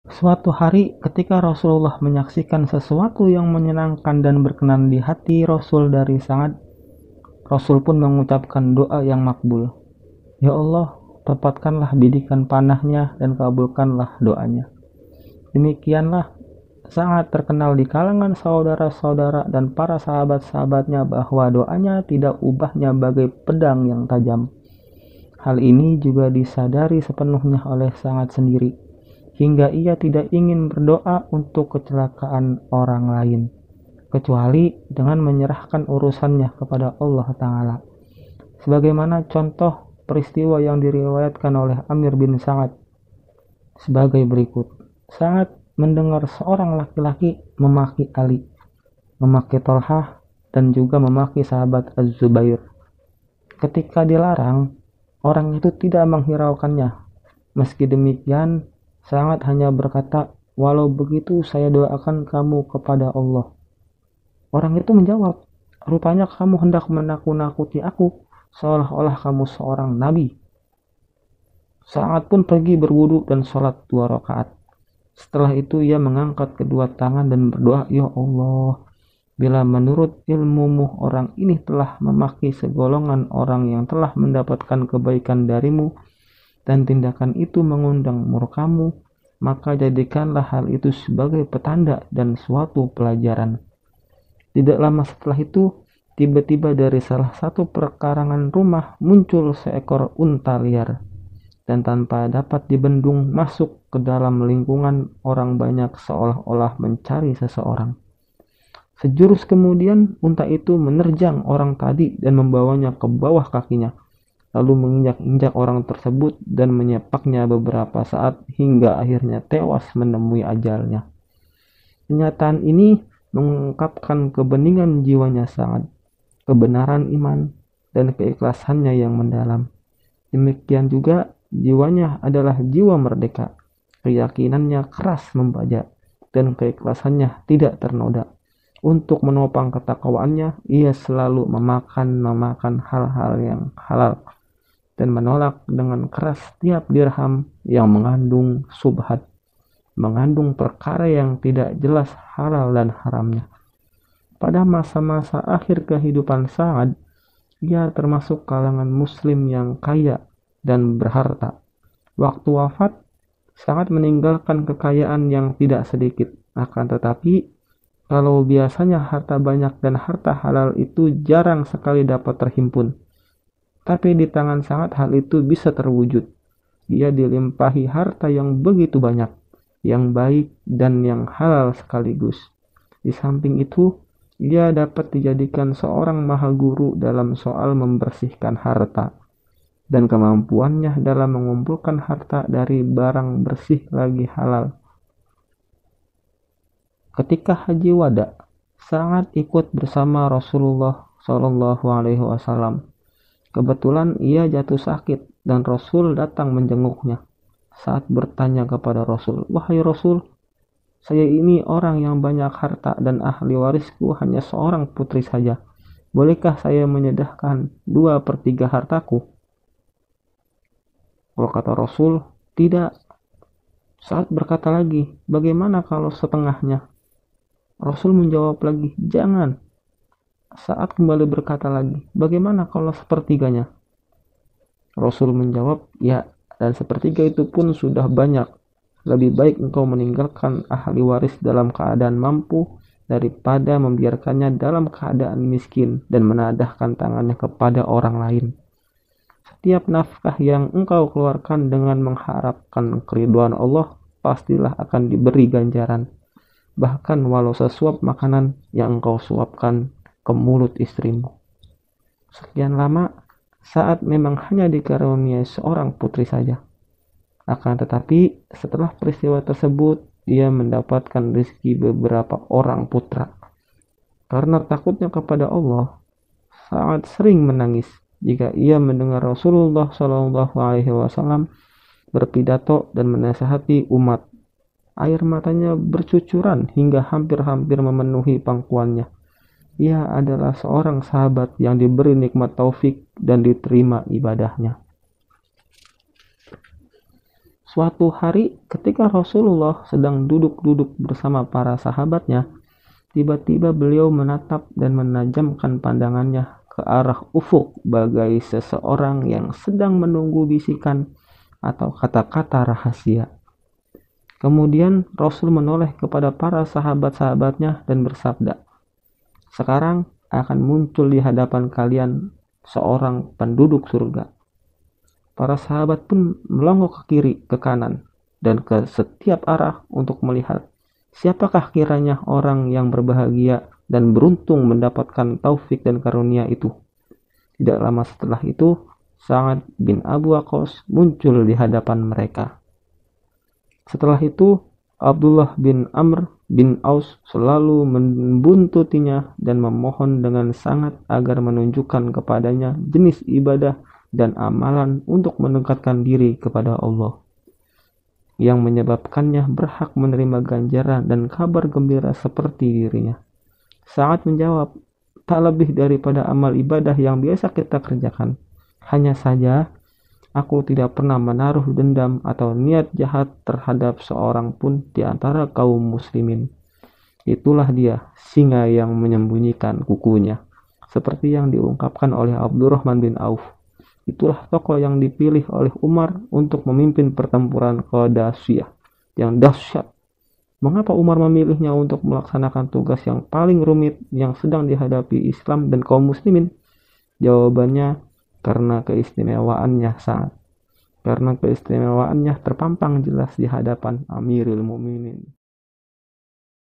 Suatu hari ketika Rasulullah menyaksikan sesuatu yang menyenangkan dan berkenan di hati Rasul dari sangat, Rasul pun mengucapkan doa yang makbul. Ya Allah, tepatkanlah bidikan panahnya dan kabulkanlah doanya. Demikianlah sangat terkenal di kalangan saudara-saudara dan para sahabat-sahabatnya bahwa doanya tidak ubahnya bagai pedang yang tajam. Hal ini juga disadari sepenuhnya oleh sangat sendiri, hingga ia tidak ingin berdoa untuk kecelakaan orang lain, kecuali dengan menyerahkan urusannya kepada Allah Ta'ala. Sebagaimana contoh peristiwa yang diriwayatkan oleh Amir bin Sa'ad sebagai berikut. Sa'ad mendengar seorang laki-laki memaki Ali, memaki Tolhah, dan juga memaki sahabat Az-Zubair. Ketika dilarang, orang itu tidak menghiraukannya. Meski demikian, Sa'ad hanya berkata, walau begitu saya doakan kamu kepada Allah. Orang itu menjawab, rupanya kamu hendak menakut-nakuti aku, seolah-olah kamu seorang nabi. Sa'ad pun pergi berwudu dan sholat 2 rakaat. Setelah itu ia mengangkat kedua tangan dan berdoa, ya Allah, bila menurut ilmumu orang ini telah memaki segolongan orang yang telah mendapatkan kebaikan darimu, dan tindakan itu mengundang murkamu, maka jadikanlah hal itu sebagai petanda dan suatu pelajaran. Tidak lama setelah itu, tiba-tiba dari salah satu perkarangan rumah muncul seekor unta liar, dan tanpa dapat dibendung masuk ke dalam lingkungan orang banyak seolah-olah mencari seseorang. Sejurus kemudian unta itu menerjang orang tadi dan membawanya ke bawah kakinya, lalu menginjak-injak orang tersebut dan menyepaknya beberapa saat hingga akhirnya tewas menemui ajalnya. Kenyataan ini mengungkapkan kebeningan jiwanya sangat, kebenaran iman, dan keikhlasannya yang mendalam. Demikian juga jiwanya adalah jiwa merdeka, keyakinannya keras membaca, dan keikhlasannya tidak ternoda. Untuk menopang ketakwaannya, ia selalu memakan hal-hal yang halal dan menolak dengan keras setiap dirham yang mengandung subhat, mengandung perkara yang tidak jelas halal dan haramnya. Pada masa-masa akhir kehidupan Sa'ad, ia termasuk kalangan muslim yang kaya dan berharta. Waktu wafat, Sa'ad meninggalkan kekayaan yang tidak sedikit. Akan tetapi, kalau biasanya harta banyak dan harta halal itu jarang sekali dapat terhimpun, tapi di tangan Sa'ad hal itu bisa terwujud. Ia dilimpahi harta yang begitu banyak, yang baik dan yang halal sekaligus. Di samping itu, ia dapat dijadikan seorang maha guru dalam soal membersihkan harta, dan kemampuannya dalam mengumpulkan harta dari barang bersih lagi halal. Ketika haji wada, Sa'ad ikut bersama Rasulullah Shallallahu Alaihi Wasallam. Kebetulan ia jatuh sakit dan Rasul datang menjenguknya. Saat bertanya kepada Rasul, wahai Rasul, saya ini orang yang banyak harta dan ahli warisku hanya seorang putri saja. Bolehkah saya menyedekahkan 2/3 hartaku? Kalau kata Rasul, tidak. Saat berkata lagi, bagaimana kalau setengahnya? Rasul menjawab lagi, jangan. Saat kembali berkata lagi, bagaimana kalau sepertiganya? Rasul menjawab, ya, dan sepertiga itu pun sudah banyak. Lebih baik engkau meninggalkan ahli waris dalam keadaan mampu daripada membiarkannya dalam keadaan miskin dan menadahkan tangannya kepada orang lain. Setiap nafkah yang engkau keluarkan dengan mengharapkan keridhaan Allah, pastilah akan diberi ganjaran. Bahkan walau sesuap makanan yang engkau suapkan ke mulut istrimu. Sekian lama, Sa'ad memang hanya dikaruniai seorang putri saja. Akan tetapi, setelah peristiwa tersebut, ia mendapatkan rezeki beberapa orang putra. Karena takutnya kepada Allah, Sa'ad sering menangis jika ia mendengar Rasulullah Shallallahu Alaihi Wasallam berpidato dan menasihati umat. Air matanya bercucuran hingga hampir-hampir memenuhi pangkuannya. Ia adalah seorang sahabat yang diberi nikmat taufik dan diterima ibadahnya. Suatu hari ketika Rasulullah sedang duduk-duduk bersama para sahabatnya, tiba-tiba beliau menatap dan menajamkan pandangannya ke arah ufuk bagai seseorang yang sedang menunggu bisikan atau kata-kata rahasia. Kemudian Rasul menoleh kepada para sahabat-sahabatnya dan bersabda, "Sekarang akan muncul di hadapan kalian seorang penduduk surga." Para sahabat pun melongo ke kiri, ke kanan, dan ke setiap arah untuk melihat siapakah kiranya orang yang berbahagia dan beruntung mendapatkan taufik dan karunia itu. Tidak lama setelah itu, Sa'ad bin Abu Waqqas muncul di hadapan mereka. Setelah itu, Abdullah bin Amr bin Aus selalu membuntutinya dan memohon dengan sangat agar menunjukkan kepadanya jenis ibadah dan amalan untuk mendekatkan diri kepada Allah, yang menyebabkannya berhak menerima ganjaran dan kabar gembira seperti dirinya. Sa'ad menjawab, "Tak lebih daripada amal ibadah yang biasa kita kerjakan. Hanya saja, aku tidak pernah menaruh dendam atau niat jahat terhadap seorang pun di antara kaum muslimin. Itulah dia, singa yang menyembunyikan kukunya." Seperti yang diungkapkan oleh Abdurrahman bin Auf. Itulah tokoh yang dipilih oleh Umar untuk memimpin pertempuran Qadasiyah yang dahsyat. Mengapa Umar memilihnya untuk melaksanakan tugas yang paling rumit yang sedang dihadapi Islam dan kaum muslimin? Jawabannya, karena keistimewaannya sangat. Karena keistimewaannya terpampang jelas di hadapan Amirul Mukminin.